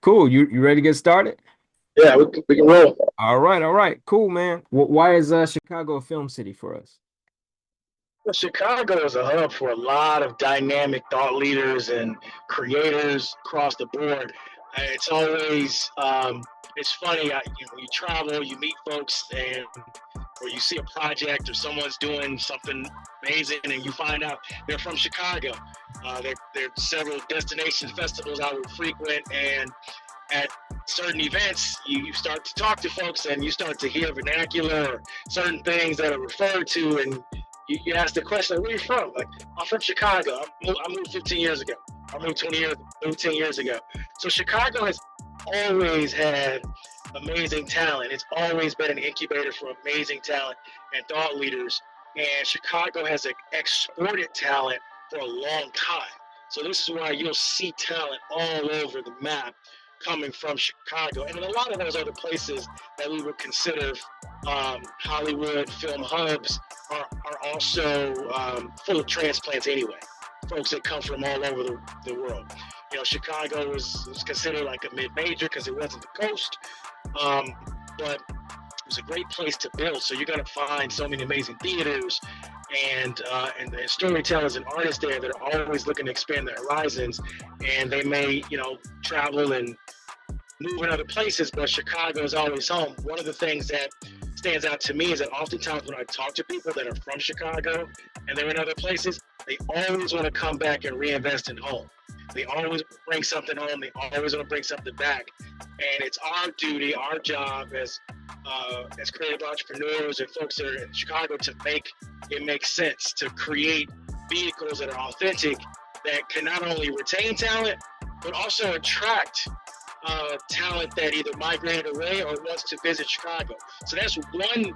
Cool. You ready to get started? Yeah, we can roll. All right. Cool, man. Why is Chicago a film city for us? Well, Chicago is a hub for a lot of dynamic thought leaders and creators across the board. It's always it's funny. You travel, you meet folks, and or you see a project or someone's doing something amazing, and you find out they're from Chicago. There are several destination festivals I would frequent, and at certain events, you start to talk to folks and you start to hear vernacular or certain things that are referred to, and you ask the question, like, where are you from? Like, I'm from Chicago. I moved 15 years ago. I moved 20 years, moved 10 years ago. So Chicago has always had amazing talent. It's always been an incubator for amazing talent and thought leaders. And Chicago has exported talent for a long time. So this is why you'll see talent all over the map coming from Chicago. And in a lot of those other places that we would consider Hollywood film hubs are also full of transplants anyway. Folks that come from all over the world. You know, Chicago was considered like a mid-major because it wasn't the coast, but it was a great place to build. So you're going to find so many amazing theaters and storytellers and artists there that are always looking to expand their horizons. And they may, travel and move in other places, but Chicago is always home. One of the things that stands out to me is that oftentimes when I talk to people that are from Chicago and they're in other places, they always want to come back and reinvest in home. They always bring something home. They always want to bring something back. And it's our duty, our job as creative entrepreneurs and folks that are in Chicago to make it make sense, to create vehicles that are authentic, that can not only retain talent, but also attract talent that either migrated away or wants to visit Chicago. So that's one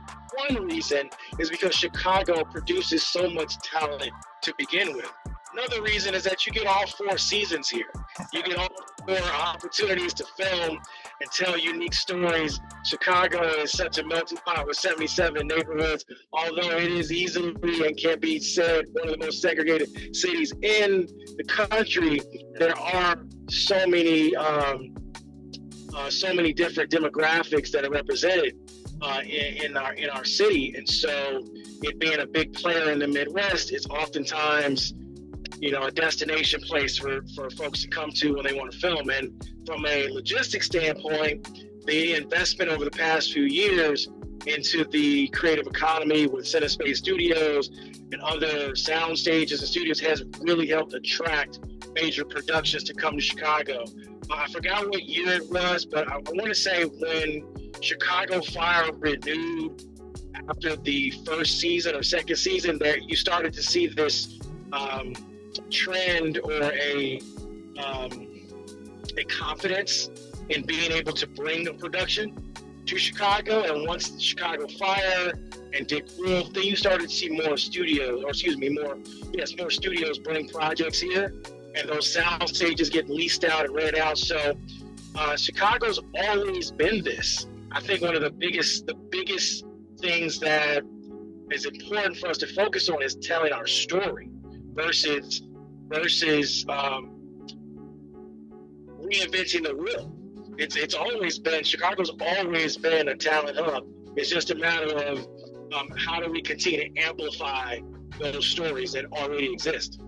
reason, is because Chicago produces so much talent to begin with. Another reason is that you get all four seasons here. You get all four opportunities to film and tell unique stories. Chicago is such a melting pot with 77 neighborhoods. Although it is easily and can be said one of the most segregated cities in the country, there are so many different demographics that are represented in our city, and so it being a big player in the Midwest is oftentimes a destination place for folks to come to when they want to film. And from a logistics standpoint, the investment over the past few years into the creative economy with CineSpace Studios and other sound stages and studios has really helped attract major productions to come to Chicago. I forgot what year it was, but I want to say when Chicago Fire renewed after the first season or second season, that you started to see this trend or a confidence in being able to bring a production to Chicago. And once the Chicago Fire and Dick Wolf, then you started to see more studios, more studios bring projects here, and those sound stages get leased out and rented out. So Chicago's always been this. I think one of the biggest things that is important for us to focus on is telling our story versus reinventing the wheel. It's always been, Chicago's always been a talent hub. It's just a matter of how do we continue to amplify those stories that already exist.